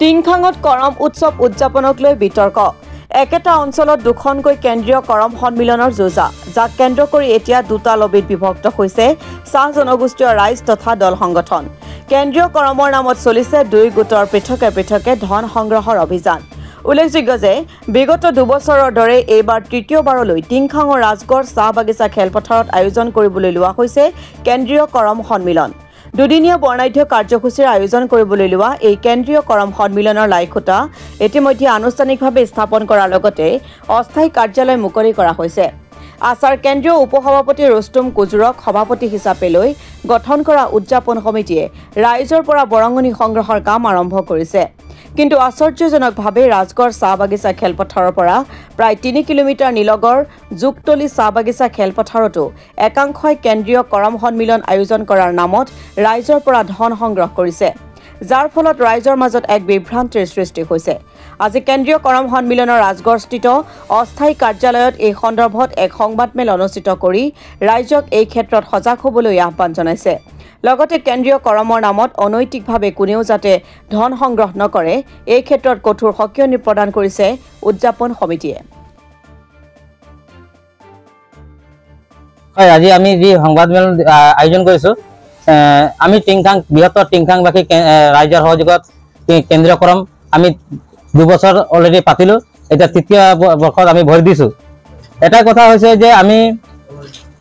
টিংখাঙত কৰম উৎসৱ উদযাপনক লৈ বিতৰ্ক একেটা অঞ্চলত দুখনকৈ কেন্দ্ৰীয় কৰম সন্মিলনৰ যোজা যাক কেন্দ্ৰ কৰি এতিয়া দুটা লবিত বিভক্ত হৈছে চাহ জনগোষ্ঠীয় ৰাইজ তথা দল সংগঠন কেন্দ্ৰীয় কৰমৰ নামত চলিছে দুই গোটৰ পৃথকে পৃথকে ধন সংগ্ৰহৰ অভিযান উল্লেখযোগ্য যে বিগত দুবছৰৰ দৰে এইবাৰ তৃতীয়বাৰলৈ টিংখাঙৰ ৰাজগড় চাহ বাগিচা খেলপথাৰত আয়োজন কৰিবলৈ লোৱা হৈছে কেন্দ্ৰীয় কৰম সন্মিলন দুদিনীয়া বৰ্ণাঢ্য কাৰ্যসূচীৰ আয়োজন কৰিবলৈ লোৱা এই কেন্দ্ৰীয় কৰম সন্মিলনৰ লাইখুটা ইতিমধ্যে আনুষ্ঠানিকভাৱে স্থাপন কৰাৰ লগতে অস্থায়ী কাৰ্যালয় মুকলি কৰা হৈছে আছাৰ কেন্দ্ৰীয় উপসভাপতি ৰুস্তুম কুজুৰক সভাপতি হিচাপে লৈ গঠন কৰা উদযাপন সমিতিয়ে ৰাইজৰ পৰা বৰঙণি সংগ্ৰহৰ কাম আৰম্ভ কৰিছে কিন্তু আশ্চৰ্যজনকভাৱে ৰাজগড় চাহ বাগিচা খেলপথাৰৰ পৰা প্ৰায় 3 কিলোমিটাৰ নিলগৰ যুগতলি চাহ বাগিচা খেলপথাৰতো একাংশই কেন্দ্ৰীয় কৰম সন্মিলন আয়োজন কৰাৰ নামত ৰাইজৰ পৰা ধন সংগ্ৰহ কৰিছে যাৰ ফলত ৰাইজৰ মাজত এক বিভ্ৰান্তিৰ সৃষ্টি হৈছে আজি কেন্দ্ৰীয় কৰম সন্মিলনৰ ৰাজগড়স্থিত অস্থায়ী কাৰ্যালয়ত এই সন্দৰ্ভত এক সংবাদমেল অনুষ্ঠিত কৰি ৰাইজক এই ক্ষেত্ৰত সজাগ হ'বলৈ আহ্বান জনাইছে লগতে কেন্দ্ৰীয় কৰমৰ নামত অনৈতিকভাৱে কোনেও যাতে ধন সংগ্ৰহ নকৰে এই ক্ষেত্ৰত কঠোৰ সকিয়নি প্ৰদান কৰিছে উদযাপন সমিতিয়ে আজি আমি যি সংবাদমেল আয়োজন কৰিছো আমি টিংখাং বৃহত্তৰ টিংখাংবাসী ৰাইজৰ সহযোগত কেন্দ্ৰীয় কৰম আমি 2 বছৰ অলৰেডি পাতিলো এতিয়া তৃতীয় বৰ্ষত আমি ভৰি দিছো এটা কথা হৈছে যে আমি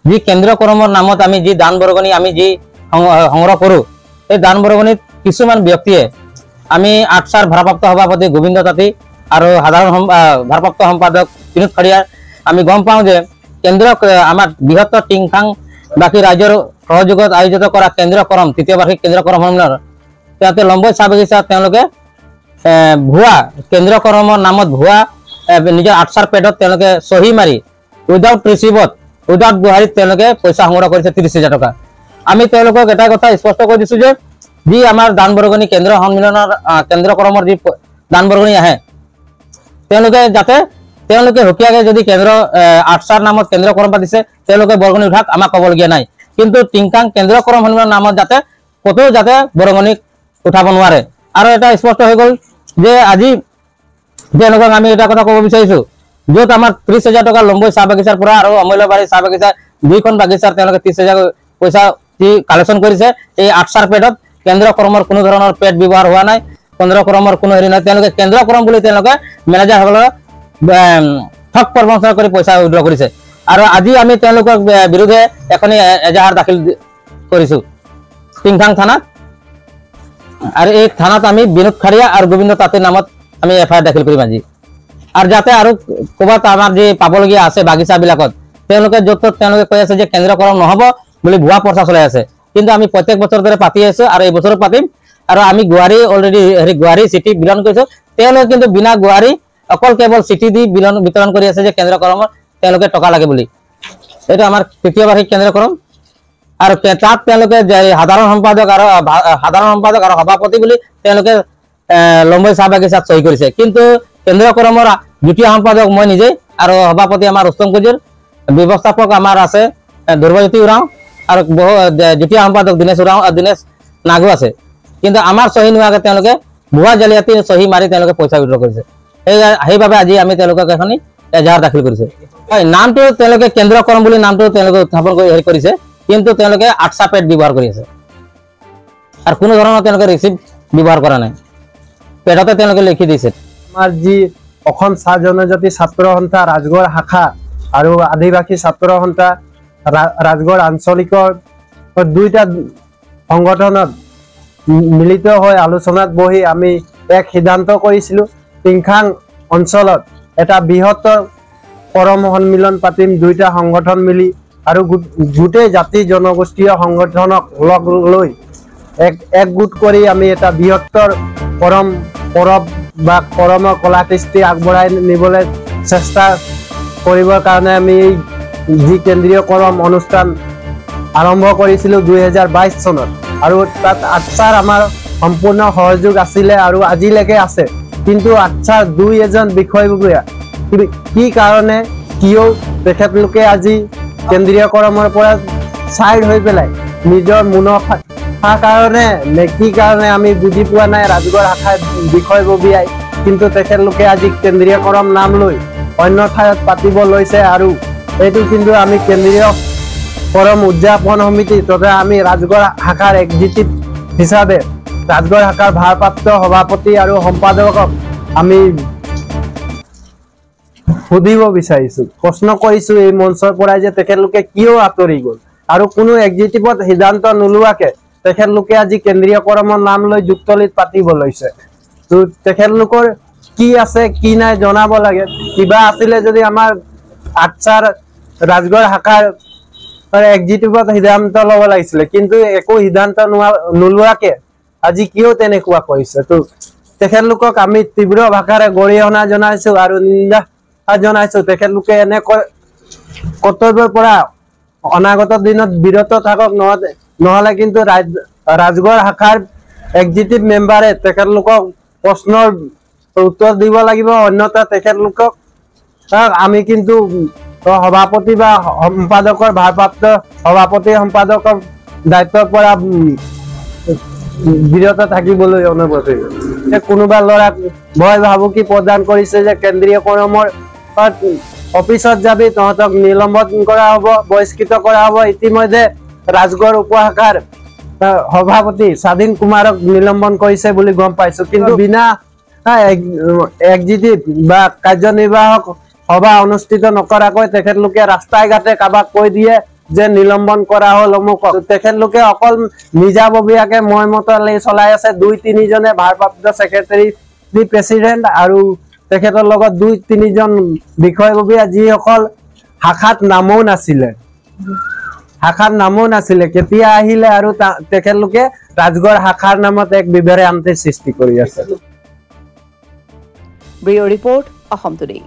যি কেন্দ্ৰীয় কৰমৰ নামত আমি যি দান বৰগণি আমি যি সংগ্ৰহ কৰো এই দান বৰগণিত কিছুমান ব্যক্তিয়ে আমি আটছাৰ ভাৰপ্ৰাপ্ত সভাপতি গোবিন্দ তাঁতী আৰু সাধাৰণ ভাৰপ্ৰাপ্ত সম্পাদক বিনোদ খৰিয়াৰ আমি গম পাওঁ যে কেন্দ্ৰীয় আমাৰ বৃহত্তৰ টিংখাংবাসী ৰাইজৰ সহযোগত আয়োজিত কৰা কেন্দ্ৰীয় কৰম তৃতীয় বাৰ্ষিক কেন্দ্ৰীয় কৰম সন্মিলন তাতে লম্বৈ চাহ বাগিচা তেওঁলোকে ভুৱা কেন্দ্ৰীয় কৰমৰ নামত ভুৱা নিজৰ আটছাৰ পেডত তেওঁলোকে সহি মাৰি উইদাউট ৰিচিভত উইদাউট গুৱাহাটীত তেওঁলোকে পইচা সংগ্ৰহ কৰিছে 30,000 টকা আমি তেওঁলোকক এটা কথা স্পষ্ট কৰি দিছো যে যি আমাৰ দান বৰগণি কেন্দ্ৰীয় সন্মিলনৰ কেন্দ্ৰীয় কৰমৰ যি দান বৰগণি আহে তেওঁলোকে হকিয়াকে যদি কেন্দ্ৰ আটছাৰ নামত কেন্দ্ৰীয় কৰম পাতিছে তেওঁলোকে বৰগণি উঠাক আমাক ক'বলগীয়া নাই কিন্তু টিংখাং কেন্দ্ৰীয় কৰম সন্মিলনৰ নামত যাতে কতো যাতে বৰগণি উঠাব নোৱাৰে আৰু এটা স্পষ্ট হৈ গ'ল যে আজি তেওঁলোকক আমি এটা কথা ক'ব বিচাৰিছো য'ত আমাৰ 30,000 টকা লম্বৈ চাহ বাগিচাৰ পৰা আৰু অমূল্যবাৰী চাহ বাগিচা দুইখন বাগিচাৰ তেওঁলোকে 30,000 পইচা যি কালেকশ্যন কৰিছে এই আটছাৰ পেডত কেন্দ্ৰীয় কৰমৰ কোনো ধৰণৰ পেড ব্যৱহাৰ হোৱা নাই কেন্দ্ৰীয় কৰমৰ কোনো হেৰি নাই তেওঁলোকে কেন্দ্ৰীয় কৰম বুলি তেওঁলোকে মেনেজাৰসকলৰ ঠগ প্ৰবঞ্চনা কৰি পইচা উইড্ৰ কৰিছে আৰু আজি আমি তেওঁলোকৰ বিৰুদ্ধে এখন এজাহাৰ দাখিল কৰিছো টিংখাং থানাত আৰু এই থানাত আমি বিনোদ খৰিয়া আৰু গোবিন্দ তাঁতীৰ নামত আমি এফআইআৰ দাখিল কৰিম আজি আৰু যাতে আৰু ক'ৰবাত আমাৰ যি পাবলগীয়া আছে বাগিচাবিলাকত তেওঁলোকে য'ত ত'ত তেওঁলোকে কৈ আছে যে কেন্দ্ৰীয় কৰম নহ'ব বুলি ভুৱা প্ৰচাৰ চলাই আছে কিন্তু আমি প্ৰত্যেক বছৰ ধৰে পাতি আছো আৰু এই বছৰো পাতিম আৰু আমি গুৱাহাটী অলৰেডি গুৱাহাটী চিটি বিলন কৰিছো তেওঁলোকে কিন্তু বিনা গুৱাহাটী অকল কেৱল চিটি দি বিতৰণ কৰি আছে যে কেন্দ্ৰীয় কৰমৰ তেওঁলোকে টকা লাগে বুলি এইটো আমাৰ তৃতীয় বাৰ্ষিক কেন্দ্ৰীয় কৰম আৰু তাত তেওঁলোকে সাধাৰণ সম্পাদক আৰু সভাপতি বুলি তেওঁলোকে লম্বৈ চাহ বাগিচাত সহি কৰিছে কিন্তু কেন্দ্ৰীয় কৰমৰ দ্বিতীয় সম্পাদক মই নিজে আৰু সভাপতি আমাৰ ৰুস্তুম কুজুৰ ব্যৱস্থাপক আমাৰ আছে ধ্ৰুৱজ্যোতি উৰাও আৰু দ্বিতীয় সম্পাদক দীনেশ নাগু আছে কিন্তু আমাৰ সহি নোহোৱাকৈ তেওঁলোকে ভুৱা জালিয়াতি সহি মাৰি তেওঁলোকে পইচা উইড্ৰ কৰিছে সেইবাবে আজি আমি তেওঁলোকক এখন এজাহাৰ দাখিল কৰিছে নামটো তেওঁলোকে কেন্দ্ৰীয় কৰম বুলি নামটো তেওঁলোকে উত্থাপন কৰি হেৰি কৰিছে কিন্তু তেওঁলোকে আটছা পেড ব্যৱহাৰ কৰি আছে আৰু কোনো ধৰণৰ তেওঁলোকে ৰিচিভ ব্যৱহাৰ কৰা নাই পেডতে তেওঁলোকে লিখি দিছে আমাৰ যি অসম চাহ জনজাতি ছাত্ৰ সন্থা ৰাজগড় শাখা আৰু আদিবাসী ছাত্ৰ সন্থা ৰাজগড় আঞ্চলিকৰ দুইটা সংগঠনত মিলিত হৈ আলোচনাত বহি আমি এক সিদ্ধান্ত কৰিছিলো টিংখাং অঞ্চলত এটা বৃহত্তৰ কৰম সন্মিলন পাতিম দুইটা সংগঠন মিলি আৰু গোটেই জাতি জনগোষ্ঠীয় সংগঠনক লগ লৈ এক গোট কৰি আমি এটা বৃহত্তৰ কৰম পৰৱ বা কৰমৰ কলা কৃষ্টি আগবঢ়াই নিবলৈ চেষ্টা কৰিবৰ কাৰণে আমি এই যি কেন্দ্ৰীয় কৰম অনুষ্ঠান আৰম্ভ কৰিছিলোঁ 2022 চনত আৰু তাত আটছাৰ আমাৰ সম্পূৰ্ণ সহযোগ আছিলে আৰু আজিলৈকে আছে কিন্তু আটছাৰ দুই এজন বিষয়ববীয়া কি কাৰণে কিয় তেখেতলোকে আজি কেন্দ্ৰীয় কৰমৰ পৰা সাইড হৈ পেলাই নিজৰ মুনাফা কাৰণে নে কি কাৰণে আমি বুজি পোৱা নাই ৰাজগড় শাখাৰ বিষয়ববীয়াই, কিন্তু তেখেতলোকে আজি কেন্দ্ৰীয়কৰণ নাম লৈ অন্য ঠাইত পাতিব লৈছে। আৰু এইটো কিন্তু আমি কেন্দ্ৰীয় কৰম উদযাপন সমিতি তথা আমি ৰাজগড় শাখাৰ এক্সিকিউটিভ হিচাপে ৰাজগড় শাখাৰ ভাৰপ্ৰাপ্ত সভাপতি আৰু সম্পাদকক আমি সুধিব বিচাৰিছো, প্ৰশ্ন কৰিছো এই মঞ্চৰ পৰাই যে তেখেতলোকে কিয় আঁতৰি গ'ল আৰু কোনো এক্সিকিউটিভত সিদ্ধান্ত নোলোৱাকে তেখেতলোকে আজি কেন্দ্ৰীয়কৰণৰ নাম লৈ যুক্তলিত পাতিব লৈছে। তো তেখেতলোকৰ কি আছে কি নাই জনাব লাগে। কিবা আছিলে যদি আমাৰ আটচাৰ ৰাজগড় শাখাৰ এক্সিকিউটিভত সিদ্ধান্ত ল'ব লাগিছিলে, কিন্তু একো সিদ্ধান্ত নোলোৱাকে আজি কিয় তেনেকুৱা কৰিছে। তো তেখেতলোকক আমি তীব্ৰ ভাষাৰে গৰিহণা জনাইছো আৰু নিন্দা জনাইছো। তেখেতলোকে এনে কৰ্তব্যৰ পৰা অনাগত দিনত বিৰত থাকক, নহলে কিন্তু ৰাজগড় শাখাৰ এক্সিকিউটিভ মেম্বাৰে তেখেতলোকক প্ৰশ্নৰ উত্তৰ দিব লাগিব, অন্যথা তেখেতলোকক আমি কিন্তু সভাপতি বা সম্পাদকৰ ভাৰপ্ৰাপ্ত সভাপতি সম্পাদকৰ দায়িত্বৰ পৰা বিৰত থাকিবলৈ অনুৰোধ কৰিছো। কোনোবা ল'ৰাক ভয় ভাবুকি প্ৰদান কৰিছে যে কেন্দ্ৰীয়কৰণৰ অফিচত যাবি তহঁতক নিলম্বন কৰা হ'ব, বহিষ্কৃত কৰা হ'ব। ইতিমধ্যে ৰাজগড় উপশাখাৰ সভাপতি স্বাধীন কুমাৰক নিলম্বন কৰিছে বুলি গম পাইছো, কিন্তু বিনা এক্সিকিউটিভ বা কাৰ্যনিৰ্বাহক সভা অনুষ্ঠিত নকৰাকৈ তেখেতলোকে ৰাস্তাই ঘাটে কাৰোবাক কৈ দিয়ে যে নিলম্বন কৰা হ'ল অমুকক। তেখেতলোকে অকল নিজাববীয়াকে মইমতালি চলাই আছে। 2-3 জনে ভাৰপ্ৰাপ্ত ছেক্ৰেটাৰী প্ৰেচিডেণ্ট আৰু তেখেতৰ লগত 2-3 জন বিষয়ববীয়া যিসকল শাখাত নামো নাছিলে কেতিয়া আহিলে আৰু তেখেতলোকে ৰাজগড় শাখাৰ নামত এক বিভ্ৰান্তিৰ সৃষ্টি কৰি আছে। Bureau report Assam today.